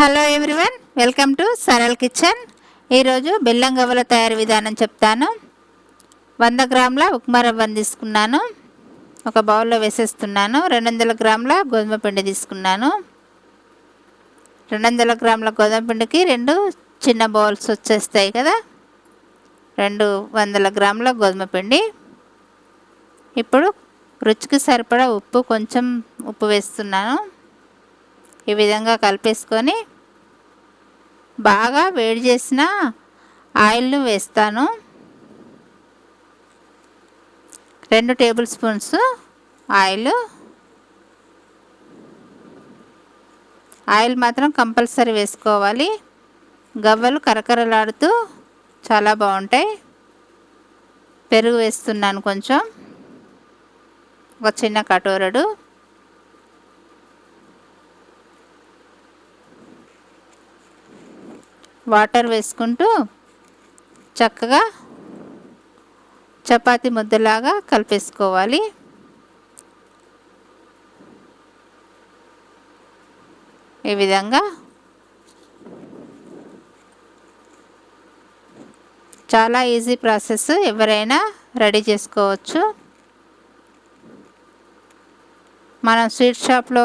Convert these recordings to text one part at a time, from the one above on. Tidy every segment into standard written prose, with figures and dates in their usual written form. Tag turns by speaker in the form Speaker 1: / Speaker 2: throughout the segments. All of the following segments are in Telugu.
Speaker 1: Hello everyone, welcome to Saral kitchen. ఈరోజు బెల్లం గవ్వల తయారీ విధానం చెప్తాను. 100 గ్రాముల ఉప్మా రవ్వను తీసుకున్నాను, ఒక బౌల్లో వేసేస్తున్నాను. 200 గ్రాముల గోధుమ పిండి తీసుకున్నాను. 200 గ్రాముల గోధుమ పిండికి 2 చిన్న బౌల్స్ వచ్చేస్తాయి కదా. 200 గ్రాముల గోధుమ పిండి. ఇప్పుడు రుచికి సరిపడా కొంచెం ఉప్పు వేస్తున్నాను. ఈ విధంగా కలిపేసుకొని బాగా వేడి చేసిన ఆయిల్ను వేస్తాను. 2 టేబుల్ స్పూన్స్ ఆయిల్ మాత్రం కంపల్సరీ వేసుకోవాలి. గవ్వలు కరకరలాడుతూ చాలా బాగుంటాయి. పెరుగు వేస్తున్నాను కొంచెం, ఒక చిన్న కటోరడు. వాటర్ వేసుకుంటూ చక్కగా చపాతీ ముద్దలాగా కలిపేసుకోవాలి. ఈ విధంగా చాలా ఈజీ ప్రాసెస్, ఎవరైనా రెడీ చేసుకోవచ్చు. మనం స్వీట్ షాప్లో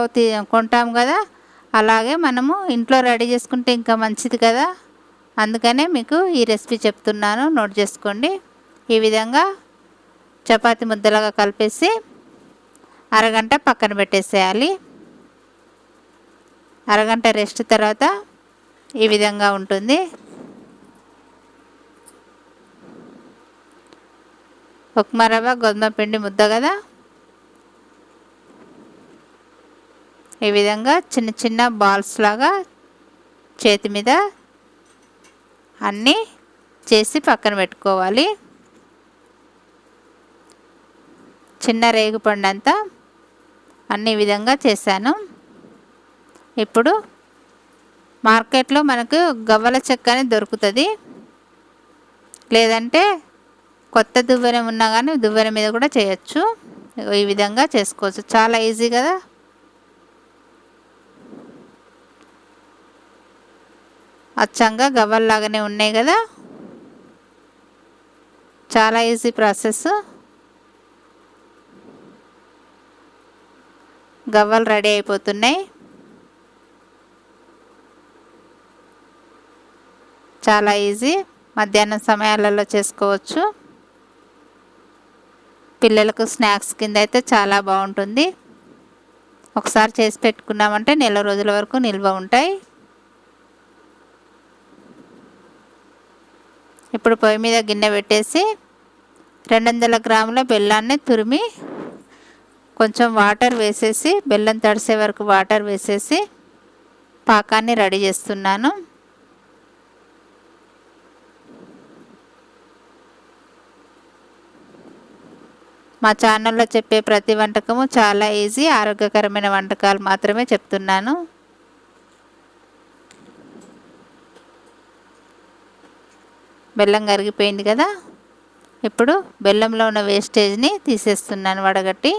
Speaker 1: కొంటాం కదా, అలాగే మనము ఇంట్లో రెడీ చేసుకుంటే ఇంకా మంచిది కదా. అందుకనే మీకు ఈ రెసిపీ చెప్తున్నాను, నోట్ చేసుకోండి. ఈ విధంగా చపాతీ ముద్దలాగా కలిపేసి అరగంట పక్కన పెట్టేసేయాలి. అరగంట రెస్ట్ తర్వాత ఈ విధంగా ఉంటుంది. ఉప్మా రవ్వ గోధుమ పిండి ముద్ద కదా. ఈ విధంగా చిన్న చిన్న బాల్స్ లాగా చేతి మీద అన్నీ చేసి పక్కన పెట్టుకోవాలి. చిన్న రేగుపండు అంతా అన్ని విధంగా చేశాను. ఇప్పుడు మార్కెట్లో మనకు గవ్వల చెక్క అని దొరుకుతుంది, లేదంటే కొత్త దువ్వెన ఉన్నా కానీ దువ్వెన మీద కూడా చేయొచ్చు. ఈ విధంగా చేసుకోవచ్చు, చాలా ఈజీ కదా. అచ్చంగా గవ్వల్లాగానే ఉన్నాయి కదా, చాలా ఈజీ ప్రాసెస్. గవ్వలు రెడీ అయిపోతున్నాయి. చాలా ఈజీ, మధ్యాహ్నం సమయాలలో చేసుకోవచ్చు. పిల్లలకు స్నాక్స్ కింద అయితే చాలా బాగుంటుంది. ఒకసారి చేసి పెట్టుకున్నామంటే నెల రోజుల వరకు నిల్వ ఉంటాయి. ఇప్పుడు పొయ్యి మీద గిన్నె పెట్టేసి 200 గ్రాముల బెల్లాన్ని తురిమి కొంచెం వాటర్ వేసేసి, బెల్లం తడిసే వరకు వాటర్ వేసేసి పాకాన్ని రెడీ చేస్తున్నాను. మా ఛానల్లో చెప్పే ప్రతి వంటకము చాలా ఈజీ, ఆరోగ్యకరమైన వంటకాలు మాత్రమే చెప్తున్నాను. బెల్లం కరిగిపోయింది కదా. ఇప్పుడు బెల్లంలో ఉన్న వేస్టేజ్ని తీసేస్తున్నాను వడగట్టి.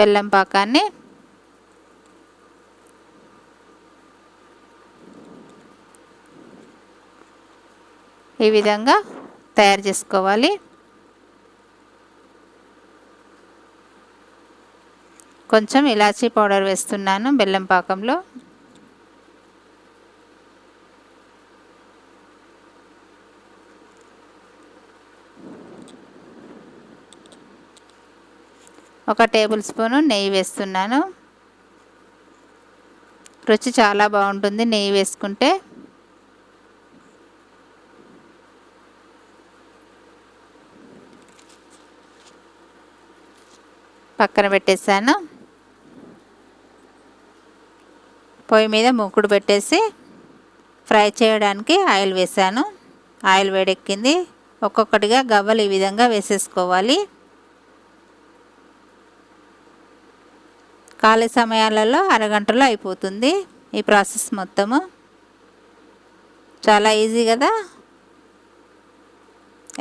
Speaker 1: బెల్లం పాకాన్ని ఈ విధంగా తయారు చేసుకోవాలి. కొంచెం ఇలాచీ పౌడర్ వేస్తున్నాను బెల్లం పాకంలో. ఒక టేబుల్ స్పూను నెయ్యి వేస్తున్నాను. రుచి చాలా బాగుంటుంది నెయ్యి వేసుకుంటే. పక్కన పెట్టేశాను. పొయ్యి మీద మూకుడు పెట్టేసి ఫ్రై చేయడానికి ఆయిల్ వేసాను. ఆయిల్ వేడెక్కింది. ఒక్కొక్కటిగా గవ్వలు ఈ విధంగా వేసేసుకోవాలి. ఖాళీ సమయాలలో అరగంటలో అయిపోతుంది ఈ ప్రాసెస్ మొత్తము. చాలా ఈజీ కదా,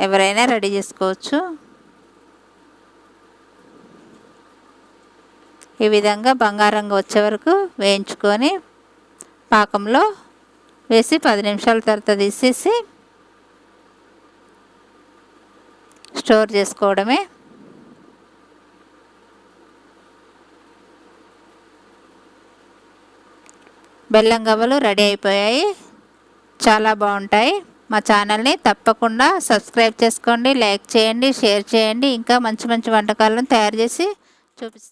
Speaker 1: ఎవరైనా రెడీ చేసుకోవచ్చు. ఈ విధంగా బంగారంగా వచ్చే వరకు వేయించుకొని పాకంలో వేసి 10 నిమిషాల తర్వాత తీసేసి స్టోర్ చేసుకోవడమే. బెల్లం గవ్వలు రెడీ అయిపోయాయి. చాలా బాగుంటాయి. మా ఛానల్ని తప్పకుండా సబ్స్క్రైబ్ చేసుకోండి, లైక్ చేయండి, షేర్ చేయండి. ఇంకా మంచి మంచి వంటకాలను తయారు చేసి చూపిస్తాను.